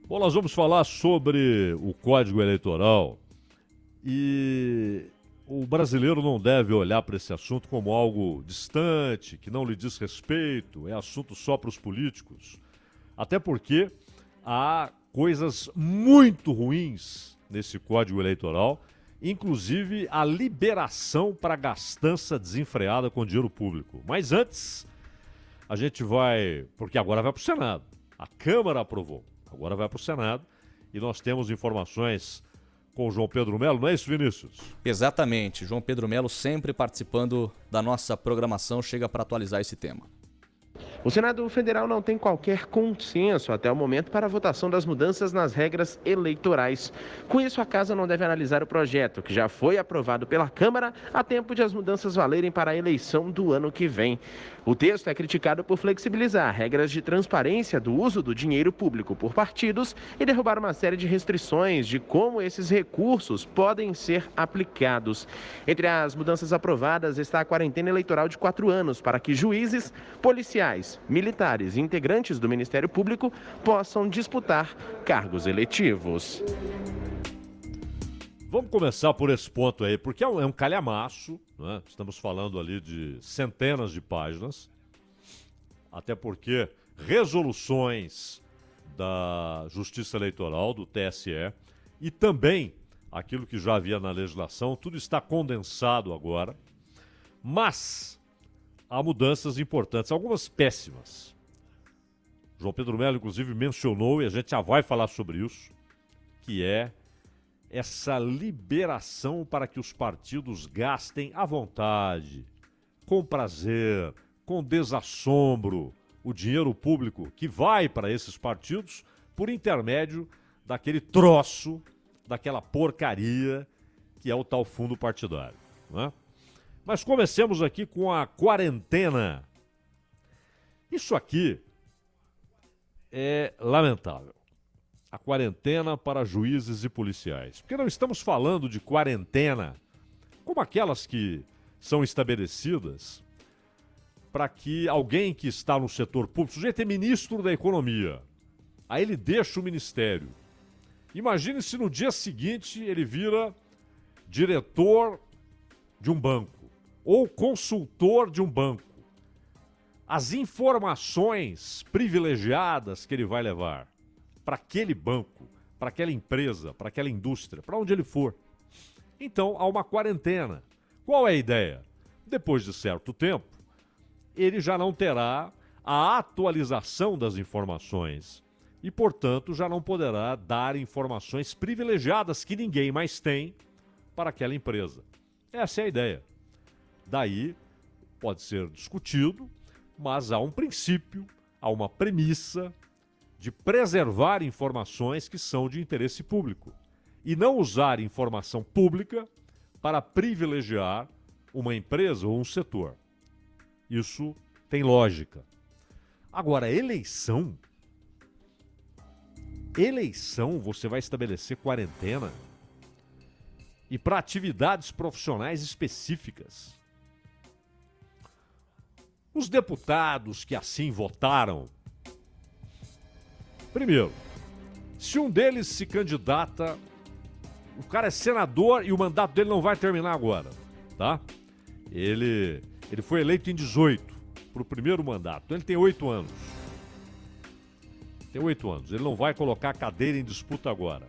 Bom, nós vamos falar sobre o Código Eleitoral e o brasileiro não deve olhar para esse assunto como algo distante, que não lhe diz respeito, é assunto só para os políticos. Até porque há coisas muito ruins nesse Código Eleitoral, inclusive a liberação para gastança desenfreada com dinheiro público. Mas antes, a gente vai, porque agora vai para o Senado. A Câmara aprovou, agora vai para o Senado e nós temos informações com o João Pedro Melo, não é isso, Vinícius? Exatamente, João Pedro Melo sempre participando da nossa programação, chega para atualizar esse tema. O Senado Federal não tem qualquer consenso até o momento para a votação das mudanças nas regras eleitorais. Com isso, a Casa não deve analisar o projeto, que já foi aprovado pela Câmara, a tempo de as mudanças valerem para a eleição do ano que vem. O texto é criticado por flexibilizar regras de transparência do uso do dinheiro público por partidos e derrubar uma série de restrições de como esses recursos podem ser aplicados. Entre as mudanças aprovadas está a quarentena eleitoral de 4 anos para que juízes, policiais, militares e integrantes do Ministério Público possam disputar cargos eletivos. Vamos começar por esse ponto aí, porque é um calhamaço, né? Estamos falando ali de centenas de páginas, até porque resoluções da Justiça Eleitoral, do TSE, e também aquilo que já havia na legislação, tudo está condensado agora, mas há mudanças importantes, algumas péssimas. João Pedro Melo, inclusive, mencionou, e a gente já vai falar sobre isso, que é essa liberação para que os partidos gastem à vontade, com prazer, com desassombro, o dinheiro público que vai para esses partidos por intermédio daquele troço, daquela porcaria que é o tal fundo partidário, né? Mas comecemos aqui com a quarentena. Isso aqui é lamentável. A quarentena para juízes e policiais. Porque não estamos falando de quarentena como aquelas que são estabelecidas para que alguém que está no setor público, o sujeito é ministro da economia, aí ele deixa o ministério. Imagine se no dia seguinte ele vira diretor de um banco ou consultor de um banco. As informações privilegiadas que ele vai levar para aquele banco, para aquela empresa, para aquela indústria, para onde ele for. Então, há uma quarentena. Qual é a ideia? Depois de certo tempo, ele já não terá a atualização das informações e, portanto, já não poderá dar informações privilegiadas que ninguém mais tem para aquela empresa. Essa é a ideia. Daí, pode ser discutido, mas há um princípio, há uma premissa de preservar informações que são de interesse público e não usar informação pública para privilegiar uma empresa ou um setor. Isso tem lógica. Agora, eleição, você vai estabelecer quarentena e para atividades profissionais específicas. Os deputados que assim votaram, primeiro, se um deles se candidata, o cara é senador e o mandato dele não vai terminar agora, tá? Ele foi eleito em 18 para o primeiro mandato, então ele tem 8 anos. Tem 8 anos, ele não vai colocar a cadeira em disputa agora.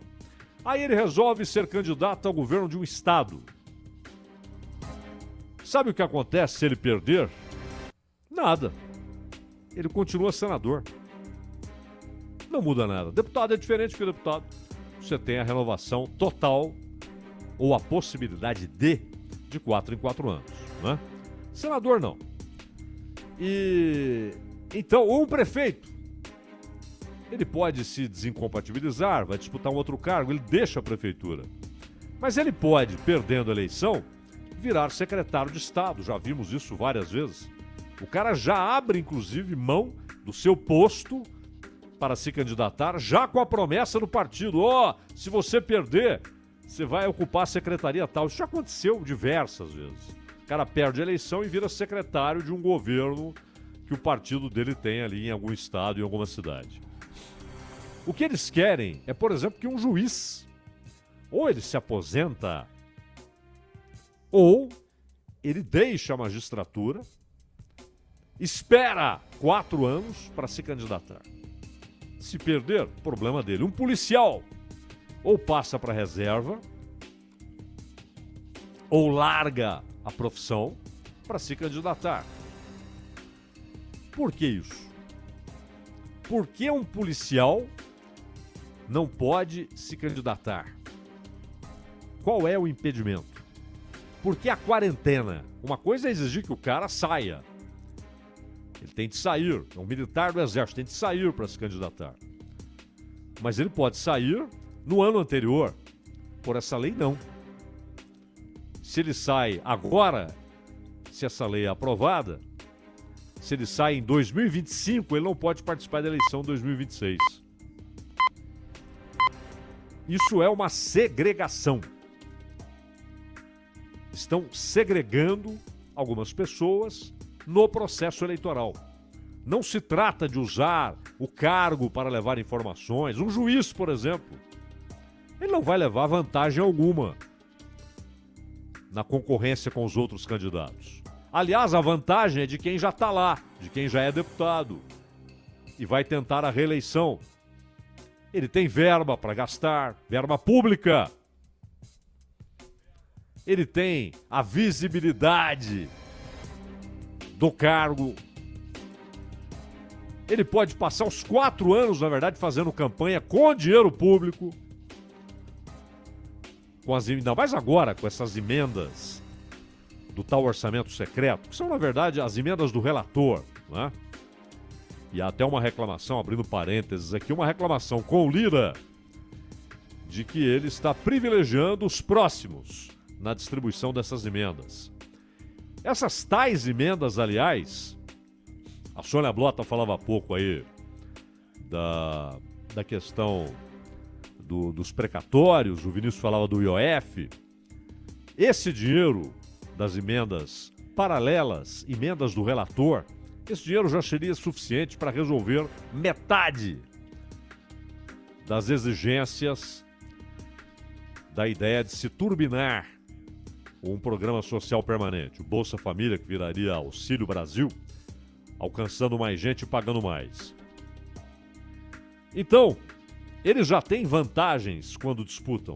Aí ele resolve ser candidato ao governo de um estado. Sabe o que acontece se ele perder? Nada. Ele continua senador. Não muda nada. Deputado é diferente que deputado. Você tem a renovação total ou a possibilidade de 4 em 4 anos, né? Senador não. E então, ou um prefeito, ele pode se desincompatibilizar, vai disputar um outro cargo, ele deixa a prefeitura. Mas ele pode, perdendo a eleição, virar secretário de Estado. Já vimos isso várias vezes. O cara já abre, inclusive, mão do seu posto para se candidatar, já com a promessa do partido. Se você perder, você vai ocupar a secretaria tal. Isso já aconteceu diversas vezes. O cara perde a eleição e vira secretário de um governo que o partido dele tem ali em algum estado, em alguma cidade. O que eles querem é, por exemplo, que um juiz, ou ele se aposenta, ou ele deixa a magistratura, espera 4 anos para se candidatar. Se perder, problema dele. Um policial ou passa para reserva, ou larga a profissão para se candidatar. Por que isso? Por que um policial não pode se candidatar? Qual é o impedimento? Por que a quarentena? Uma coisa é exigir que o cara saia. Ele tem de sair, é um militar do exército, tem de sair para se candidatar. Mas ele pode sair no ano anterior. Por essa lei, não. Se ele sai agora, se essa lei é aprovada, se ele sai em 2025, ele não pode participar da eleição 2026. Isso é uma segregação. Estão segregando algumas pessoas no processo eleitoral. Não se trata de usar o cargo para levar informações. Um juiz, por exemplo, ele não vai levar vantagem alguma na concorrência com os outros candidatos. Aliás, a vantagem é de quem já está lá, de quem já é deputado e vai tentar a reeleição. Ele tem verba para gastar, verba pública. Ele tem a visibilidade do cargo. Ele pode passar os 4 anos, na verdade, fazendo campanha com dinheiro público. Ainda mais agora, com essas emendas do tal orçamento secreto, que são, na verdade, as emendas do relator, né? E há até uma reclamação, abrindo parênteses aqui, uma reclamação com o Lira de que ele está privilegiando os próximos na distribuição dessas emendas. Essas tais emendas, aliás, a Sônia Blota falava há pouco aí da questão dos precatórios, o Vinícius falava do IOF. Esse dinheiro das emendas paralelas, emendas do relator, esse dinheiro já seria suficiente para resolver metade das exigências da ideia de se turbinar um programa social permanente, o Bolsa Família, que viraria Auxílio Brasil, alcançando mais gente e pagando mais. Então, eles já têm vantagens quando disputam.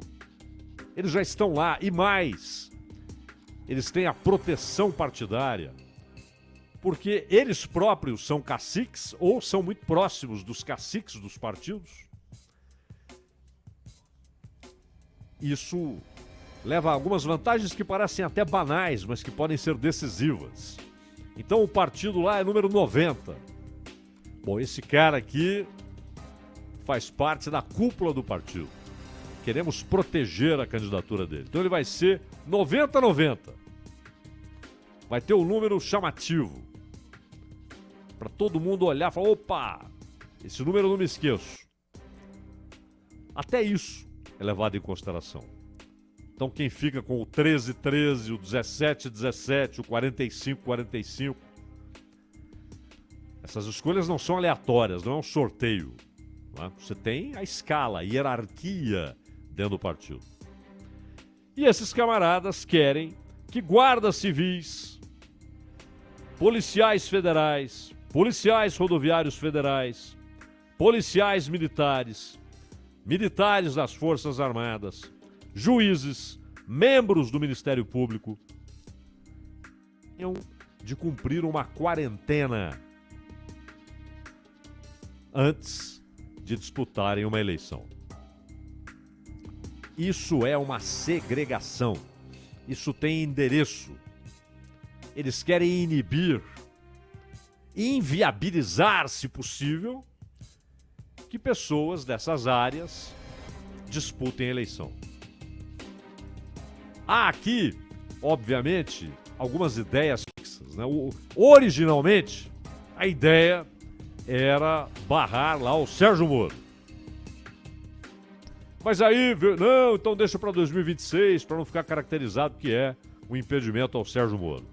Eles já estão lá e mais, eles têm a proteção partidária, porque eles próprios são caciques ou são muito próximos dos caciques dos partidos. Isso leva a algumas vantagens que parecem até banais, mas que podem ser decisivas. Então o partido lá é número 90. Bom, esse cara aqui faz parte da cúpula do partido. Queremos proteger a candidatura dele. Então ele vai ser 90-90. Vai ter um número chamativo. Para todo mundo olhar e falar, opa, esse número eu não me esqueço. Até isso é levado em consideração. Então quem fica com o 13-13, o 17-17, o 45-45, essas escolhas não são aleatórias, não é um sorteio. Não é? Você tem a escala, a hierarquia dentro do partido. E esses camaradas querem que guardas civis, policiais federais, policiais rodoviários federais, policiais militares, militares das Forças Armadas, juízes, membros do Ministério Público, tenham de cumprir uma quarentena antes de disputarem uma eleição. Isso é uma segregação. Isso tem endereço. Eles querem inibir, inviabilizar, se possível, que pessoas dessas áreas disputem a eleição. Há aqui, obviamente, algumas ideias fixas, né? Originalmente, a ideia era barrar lá o Sérgio Moro. Mas aí, não, então deixa para 2026, para não ficar caracterizado que é um impedimento ao Sérgio Moro.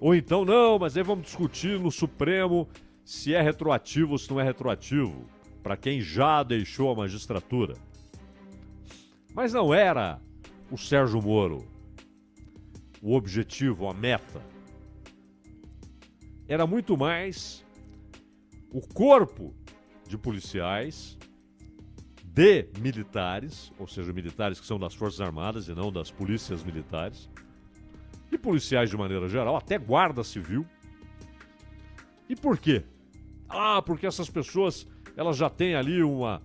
Ou então, não, mas aí vamos discutir no Supremo se é retroativo ou se não é retroativo. para quem já deixou a magistratura. Mas não era o Sérgio Moro o objetivo, a meta. Era muito mais o corpo de policiais, de militares, ou seja, militares que são das Forças Armadas e não das polícias militares, e policiais de maneira geral, até guarda civil. E por quê? Porque essas pessoas, elas já têm ali uma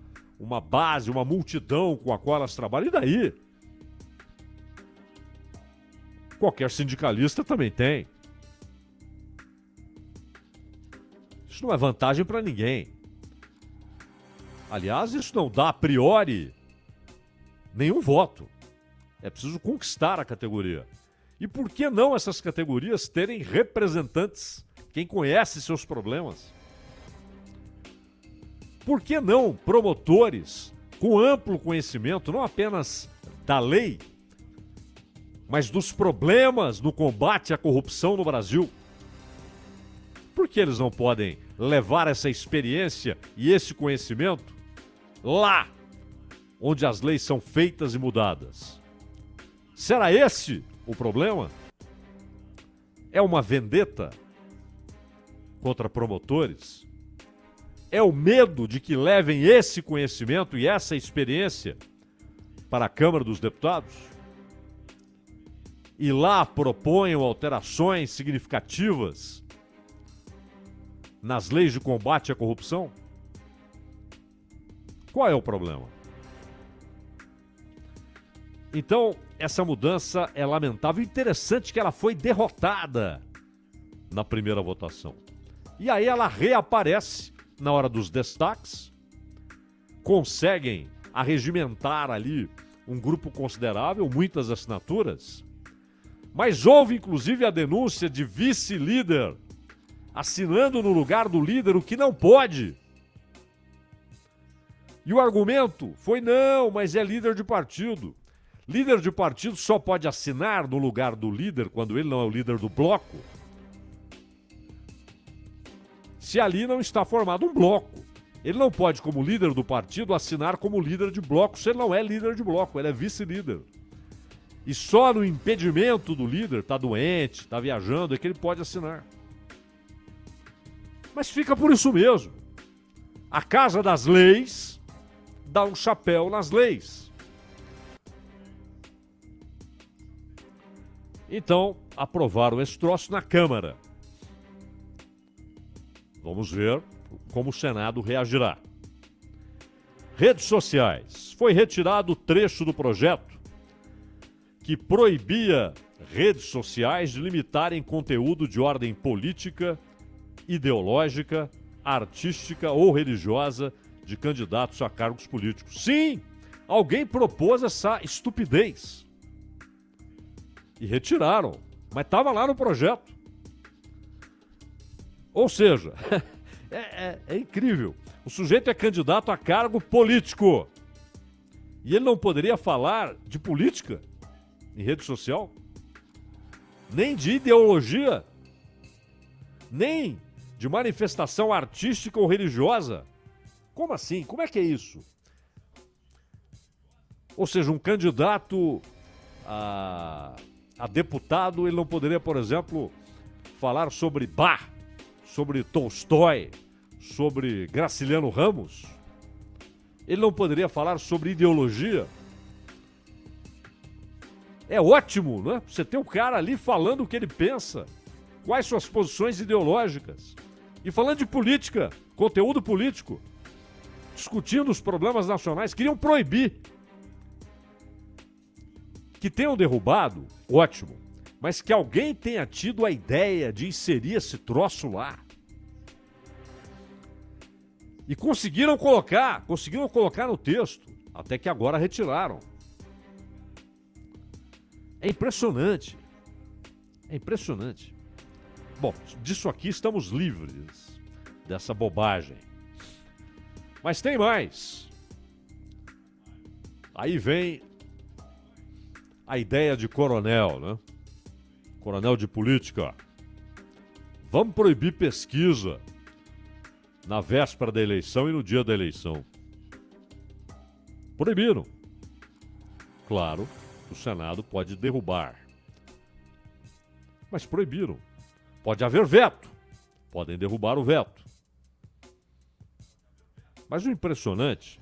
base, uma multidão com a qual elas trabalham. E daí? Qualquer sindicalista também tem. Isso não é vantagem para ninguém. Aliás, isso não dá a priori nenhum voto. É preciso conquistar a categoria. E por que não essas categorias terem representantes, quem conhece seus problemas? Por que não promotores com amplo conhecimento, não apenas da lei, mas dos problemas no combate à corrupção no Brasil? Por que eles não podem levar essa experiência e esse conhecimento lá onde as leis são feitas e mudadas? Será esse o problema? É uma vendetta contra promotores? É o medo de que levem esse conhecimento e essa experiência para a Câmara dos Deputados? E lá proponham alterações significativas nas leis de combate à corrupção? Qual é o problema? Então, essa mudança é lamentável. Interessante que ela foi derrotada na primeira votação. E aí ela reaparece na hora dos destaques. Conseguem arregimentar ali um grupo considerável, muitas assinaturas. Mas houve inclusive a denúncia de vice-líder assinando no lugar do líder, o que não pode. E o argumento foi: não, mas é líder de partido. Líder de partido só pode assinar no lugar do líder quando ele não é o líder do bloco, se ali não está formado um bloco. Ele não pode, como líder do partido, assinar como líder de bloco se ele não é líder de bloco, ele é vice-líder. E só no impedimento do líder, está doente, está viajando, é que ele pode assinar. Mas fica por isso mesmo. A Casa das Leis dá um chapéu nas leis. Então, aprovaram esse troço na Câmara. Vamos ver como o Senado reagirá. Redes sociais. Foi retirado o trecho do projeto que proibia redes sociais de limitarem conteúdo de ordem política, ideológica, artística ou religiosa de candidatos a cargos políticos. Sim, alguém propôs essa estupidez. E retiraram, mas estava lá no projeto. Ou seja, é incrível. O sujeito é candidato a cargo político. E ele não poderia falar de política em rede social? Nem de ideologia? Nem de manifestação artística ou religiosa? Como assim? Como é que é isso? Ou seja, um candidato a deputado, ele não poderia, por exemplo, falar sobre Bach, sobre Tolstói, sobre Graciliano Ramos? Ele não poderia falar sobre ideologia? É ótimo, não é? Você tem um cara ali falando o que ele pensa, quais suas posições ideológicas. E falando de política, conteúdo político, discutindo os problemas nacionais, queriam proibir. Que tenham derrubado, ótimo, mas que alguém tenha tido a ideia de inserir esse troço lá. E conseguiram colocar no texto, até que agora retiraram. É impressionante. É impressionante. Bom, disso aqui estamos livres, dessa bobagem. Mas tem mais. Aí vem a ideia de coronel, né? Coronel de política. Vamos proibir pesquisa na véspera da eleição e no dia da eleição. Proibiram. Claro, o Senado pode derrubar. Mas proibiram. Pode haver veto. Podem derrubar o veto. Mas o impressionante,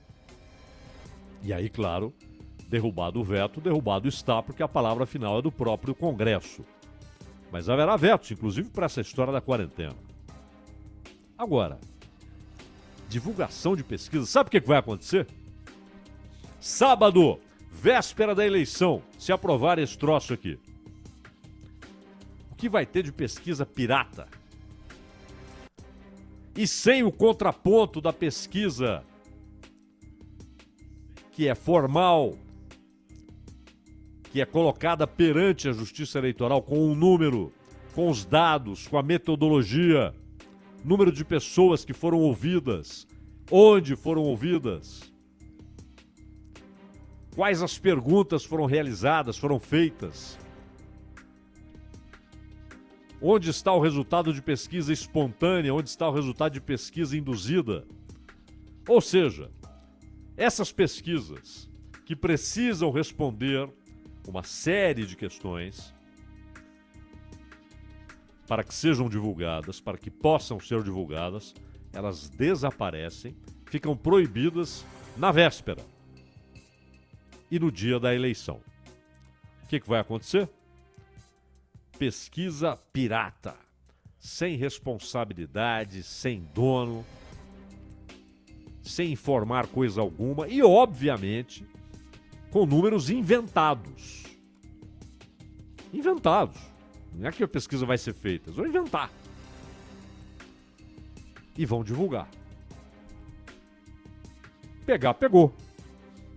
e aí, claro, derrubado o veto, derrubado está, porque a palavra final é do próprio Congresso. Mas haverá vetos, inclusive para essa história da quarentena. Agora, divulgação de pesquisa, sabe o que vai acontecer? Sábado, véspera da eleição, se aprovar esse troço aqui. O que vai ter de pesquisa pirata? E sem o contraponto da pesquisa que é formal, que é colocada perante a Justiça Eleitoral com um número, com os dados, com a metodologia, número de pessoas que foram ouvidas, onde foram ouvidas, quais as perguntas foram realizadas, foram feitas, onde está o resultado de pesquisa espontânea, onde está o resultado de pesquisa induzida. Ou seja, essas pesquisas que precisam responder uma série de questões para que sejam divulgadas, para que possam ser divulgadas, elas desaparecem, ficam proibidas na véspera e no dia da eleição. O que vai acontecer? Pesquisa pirata, sem responsabilidade, sem dono, sem informar coisa alguma e, obviamente, com números inventados. Inventados. Não é que a pesquisa vai ser feita, eles vão inventar. E vão divulgar. Pegar, pegou.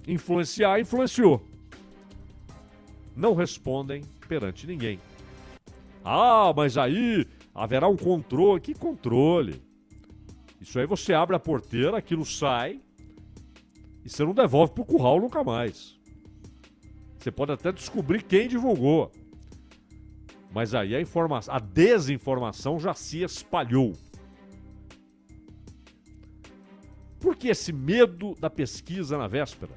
Influenciar, influenciou. Não respondem perante ninguém. Ah, mas aí haverá um controle. Que controle? Isso aí você abre a porteira, aquilo sai e você não devolve pro curral nunca mais. Você pode até descobrir quem divulgou. Mas aí a desinformação já se espalhou. Por que esse medo da pesquisa na véspera?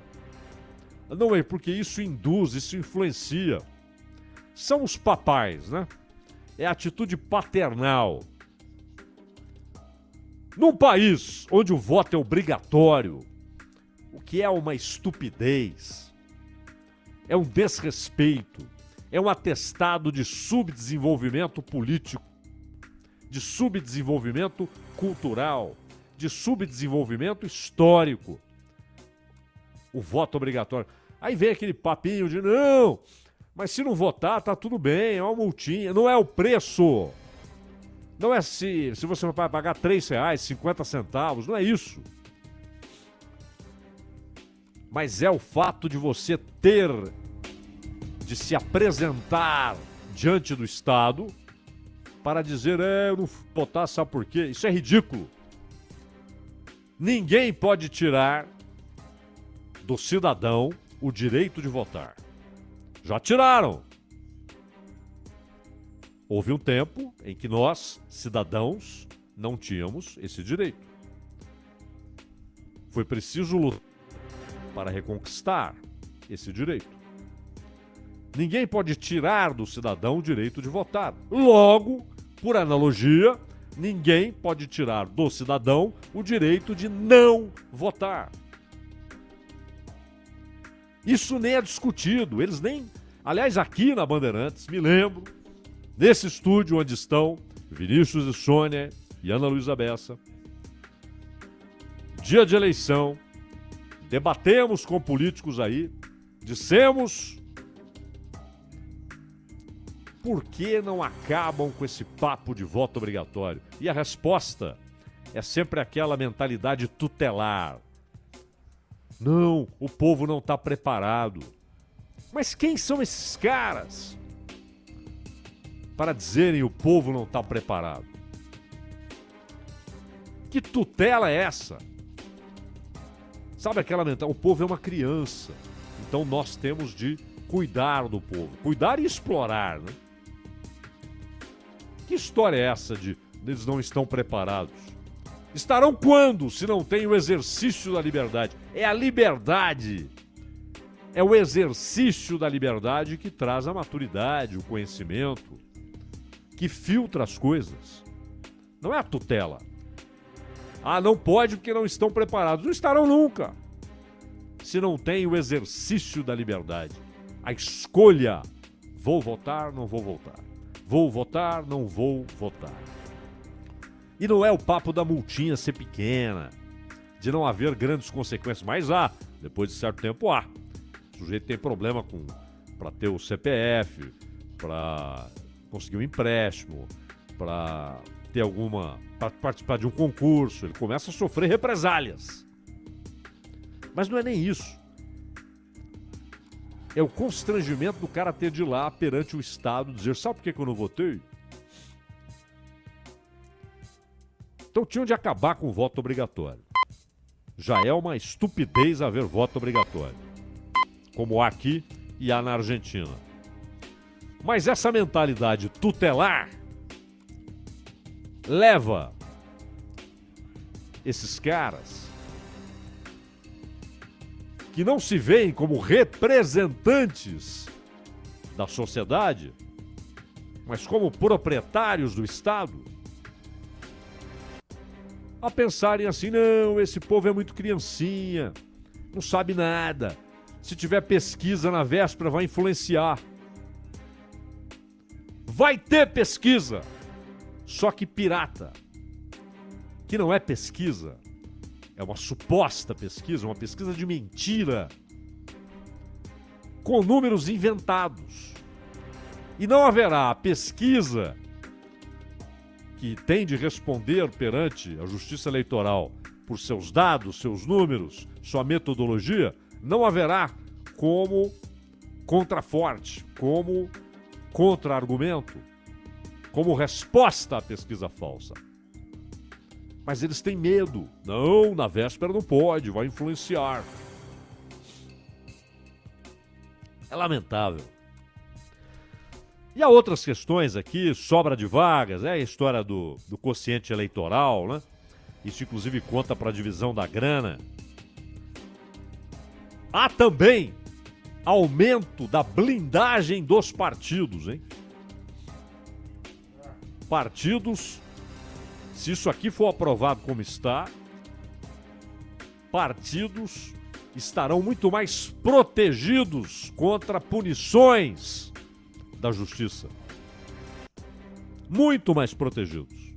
Não é porque isso induz, isso influencia. São os papais, né? É a atitude paternal. Num país onde o voto é obrigatório, o que é uma estupidez, é um desrespeito, é um atestado de subdesenvolvimento político, de subdesenvolvimento cultural, de subdesenvolvimento histórico. O voto obrigatório. Aí vem aquele papinho de não, mas se não votar tá tudo bem, é uma multinha, não é o preço. Não é se você vai pagar R$3, 50 centavos, não é isso. Mas é o fato de você ter de se apresentar diante do Estado para dizer, eu não votar, sabe por quê? Isso é ridículo. Ninguém pode tirar do cidadão o direito de votar. Já tiraram. Houve um tempo em que nós, cidadãos, não tínhamos esse direito. Foi preciso lutar para reconquistar esse direito. Ninguém pode tirar do cidadão o direito de votar. Logo, por analogia, ninguém pode tirar do cidadão o direito de não votar. Isso nem é discutido. Eles nem... Aliás, aqui na Bandeirantes, me lembro, nesse estúdio onde estão Vinícius e Sônia e Ana Luísa Bessa, dia de eleição, debatemos com políticos aí, dissemos por que não acabam com esse papo de voto obrigatório? E a resposta é sempre aquela mentalidade tutelar. Não, o povo não está preparado. Mas quem são esses caras para dizerem o povo não está preparado? Que tutela é essa? Sabe aquela mentalidade? O povo é uma criança. Então nós temos de cuidar do povo. Cuidar e explorar, né? Que história é essa de eles não estão preparados? Estarão quando, se não tem o exercício da liberdade? É a liberdade, é o exercício da liberdade que traz a maturidade, o conhecimento, que filtra as coisas. Não é a tutela. Ah, não pode porque não estão preparados. Não estarão nunca. Se não tem o exercício da liberdade. A escolha. Vou votar, não vou votar. Vou votar, não vou votar. E não é o papo da multinha ser pequena, de não haver grandes consequências, mas depois de certo tempo O sujeito tem problema para ter o CPF, para conseguir um empréstimo, para participar de um concurso, ele começa a sofrer represálias. Mas não é nem isso. É o constrangimento do cara ter de ir lá perante o Estado dizer, sabe por que eu não votei? Então tinham de acabar com o voto obrigatório. Já é uma estupidez haver voto obrigatório, como há aqui e há na Argentina. Mas essa mentalidade tutelar leva esses caras que não se veem como representantes da sociedade, mas como proprietários do Estado, a pensarem assim, não, esse povo é muito criancinha, não sabe nada. Se tiver pesquisa na véspera, vai influenciar. Vai ter pesquisa, só que pirata, que não é pesquisa, é uma suposta pesquisa, uma pesquisa de mentira, com números inventados. E não haverá pesquisa que tem de responder perante a Justiça Eleitoral por seus dados, seus números, sua metodologia, não haverá como contraforte, como contra-argumento, como resposta à pesquisa falsa. Mas eles têm medo. Não, na véspera não pode, vai influenciar. É lamentável. E há outras questões aqui, sobra de vagas, a história do quociente eleitoral, né? Isso inclusive conta para a divisão da grana. Há também aumento da blindagem dos partidos, hein? Partidos, se isso aqui for aprovado como está, partidos estarão muito mais protegidos contra punições da justiça. Muito mais protegidos.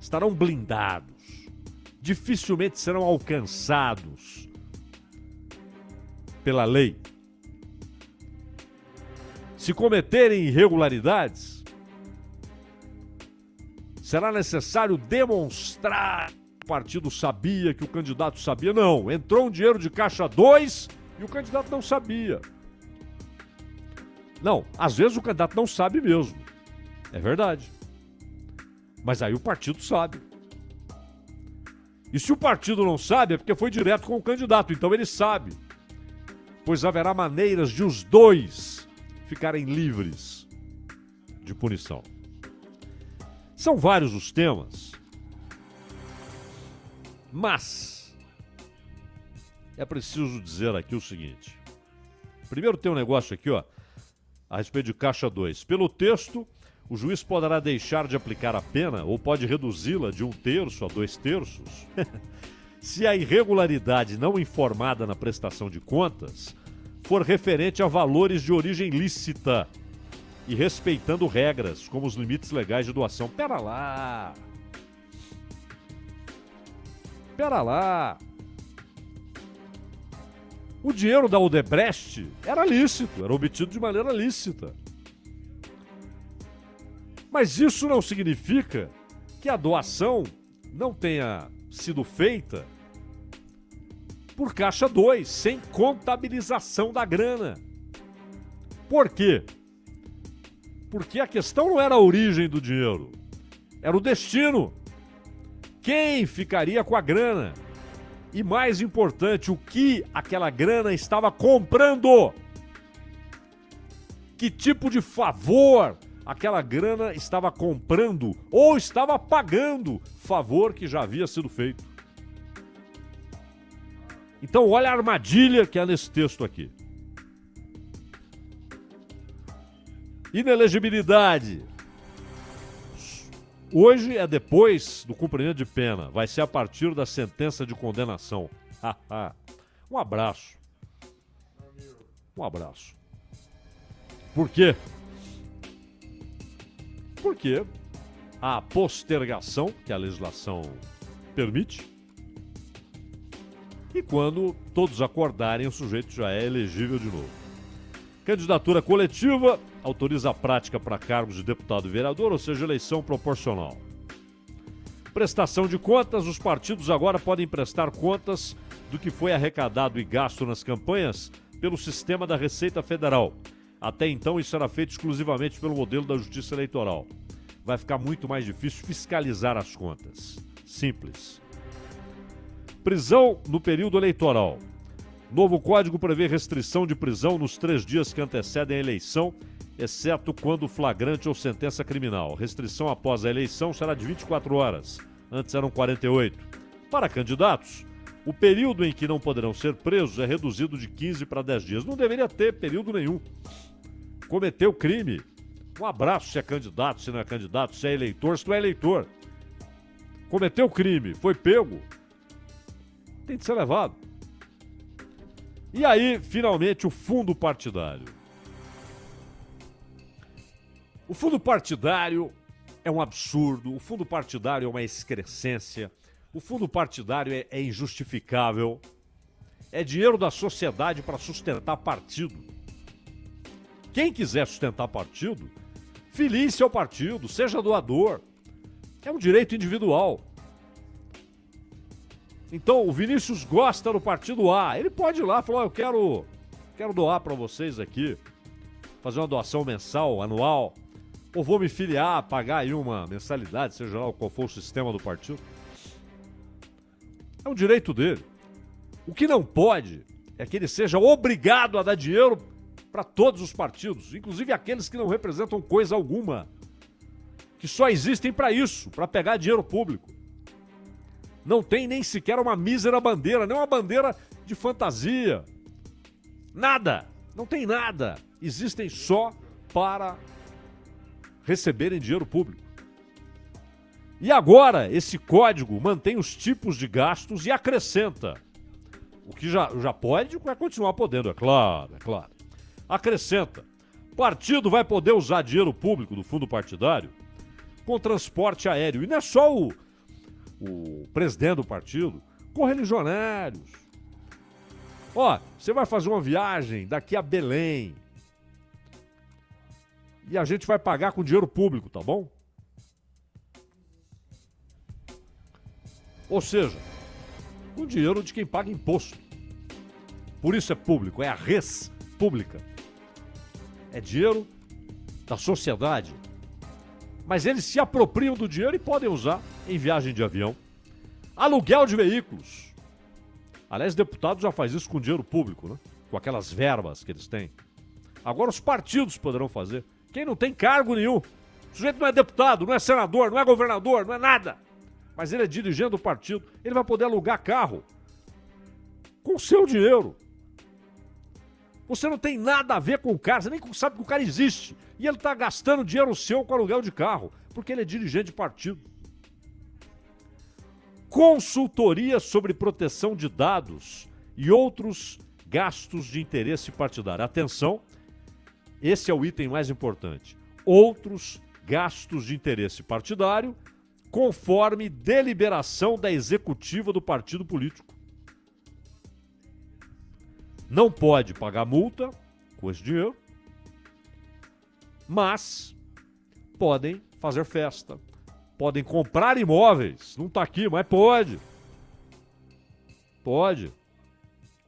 Estarão blindados. Dificilmente serão alcançados pela lei. Se cometerem irregularidades, será necessário demonstrar que o partido sabia, que o candidato sabia. Não, entrou um dinheiro de caixa 2 e o candidato não sabia. Não, às vezes o candidato não sabe mesmo. É verdade. Mas aí o partido sabe. E se o partido não sabe, é porque foi direto com o candidato. Então ele sabe. Pois haverá maneiras de os dois ficarem livres de punição. São vários os temas. Mas é preciso dizer aqui o seguinte. Primeiro tem um negócio aqui, a respeito de caixa 2. Pelo texto, o juiz poderá deixar de aplicar a pena ou pode reduzi-la de 1/3 a 2/3 se a irregularidade não informada na prestação de contas for referente a valores de origem lícita e respeitando regras, como os limites legais de doação. Pera lá! O dinheiro da Odebrecht era lícito, era obtido de maneira lícita. Mas isso não significa que a doação não tenha sido feita por caixa 2, sem contabilização da grana. Por quê? Porque a questão não era a origem do dinheiro, era o destino. Quem ficaria com a grana? E mais importante, o que aquela grana estava comprando? Que tipo de favor aquela grana estava comprando ou estava pagando favor que já havia sido feito. Então olha a armadilha que há nesse texto aqui. Inelegibilidade. Hoje é depois do cumprimento de pena. Vai ser a partir da sentença de condenação. Um abraço. Um abraço. Por quê? Porque a postergação, que a legislação permite, e quando todos acordarem, o sujeito já é elegível de novo. Candidatura coletiva autoriza a prática para cargos de deputado e vereador, ou seja, eleição proporcional. Prestação de contas, os partidos agora podem prestar contas do que foi arrecadado e gasto nas campanhas pelo sistema da Receita Federal. Até então, isso era feito exclusivamente pelo modelo da Justiça Eleitoral. Vai ficar muito mais difícil fiscalizar as contas. Simples. Prisão no período eleitoral. Novo código prevê restrição de prisão nos 3 dias que antecedem a eleição, exceto quando flagrante ou sentença criminal. Restrição após a eleição será de 24 horas. Antes eram 48. Para candidatos, o período em que não poderão ser presos é reduzido de 15 para 10 dias. Não deveria ter período nenhum. Cometeu crime. Um abraço se é candidato, se não é candidato, se é eleitor, se não é eleitor. Cometeu crime, foi pego. Tem de ser levado. E aí, finalmente, o fundo partidário. O fundo partidário é um absurdo, o fundo partidário é uma excrescência, o fundo partidário é injustificável. É dinheiro da sociedade para sustentar partido. Quem quiser sustentar partido, filie-se ao partido, seja doador. É um direito individual. Então, o Vinícius gosta do partido A. Ele pode ir lá e falar, eu quero doar para vocês aqui, fazer uma doação mensal, anual, ou vou me filiar, pagar aí uma mensalidade, seja lá qual for o sistema do partido. É um direito dele. O que não pode é que ele seja obrigado a dar dinheiro para todos os partidos, inclusive aqueles que não representam coisa alguma, que só existem para isso, para pegar dinheiro público. Não tem nem sequer uma mísera bandeira, nem uma bandeira de fantasia. Nada, não tem nada. Existem só para receberem dinheiro público. E agora, esse código mantém os tipos de gastos e acrescenta. O que já pode, vai continuar podendo, é claro. Acrescenta. Partido vai poder usar dinheiro público do fundo partidário com transporte aéreo. E não é só o presidente do partido, correligionários. Ó, você vai fazer uma viagem daqui a Belém e a gente vai pagar com dinheiro público, tá bom? Ou seja, com dinheiro de quem paga imposto. Por isso é público, é a res pública. É dinheiro da sociedade. Mas eles se apropriam do dinheiro e podem usar em viagem de avião. Aluguel de veículos. Aliás, deputado já faz isso com dinheiro público, né? Com aquelas verbas que eles têm. Agora os partidos poderão fazer. Quem não tem cargo nenhum. O sujeito não é deputado, não é senador, não é governador, não é nada. Mas ele é dirigente do partido. Ele vai poder alugar carro com o seu dinheiro. Você não tem nada a ver com o cara, você nem sabe que o cara existe. E ele está gastando dinheiro seu com aluguel de carro, porque ele é dirigente de partido. Consultoria sobre proteção de dados e outros gastos de interesse partidário. Atenção, esse é o item mais importante. Outros gastos de interesse partidário, conforme deliberação da executiva do partido político. Não pode pagar multa com esse dinheiro, mas podem fazer festa, podem comprar imóveis. Não está aqui, mas pode. Pode.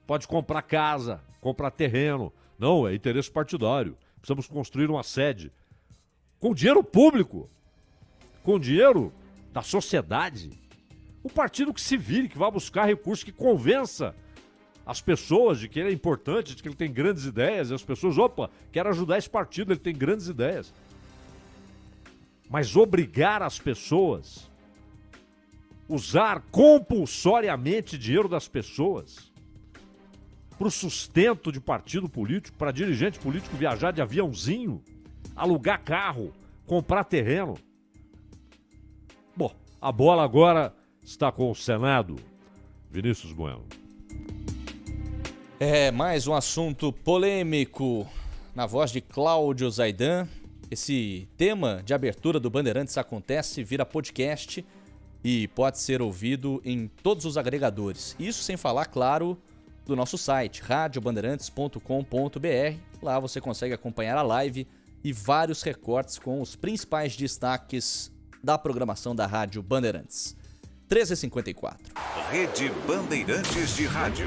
Pode comprar casa, comprar terreno. Não, é interesse partidário. Precisamos construir uma sede. Com dinheiro público, com dinheiro da sociedade. O partido que se vire, que vá buscar recursos, que convença as pessoas de que ele é importante, de que ele tem grandes ideias, e as pessoas, opa, quero ajudar esse partido, ele tem grandes ideias. Mas obrigar as pessoas, usar compulsoriamente dinheiro das pessoas para o sustento de partido político, para dirigente político viajar de aviãozinho, alugar carro, comprar terreno. Bom, a bola agora está com o Senado. Vinícius Bueno. Mais um assunto polêmico na voz de Cláudio Zaidan. Esse tema de abertura do Bandeirantes Acontece vira podcast e pode ser ouvido em todos os agregadores. Isso sem falar, claro, do nosso site, radiobandeirantes.com.br. Lá você consegue acompanhar a live e vários recortes com os principais destaques da programação da Rádio Bandeirantes. 13h54. Rede Bandeirantes de Rádio.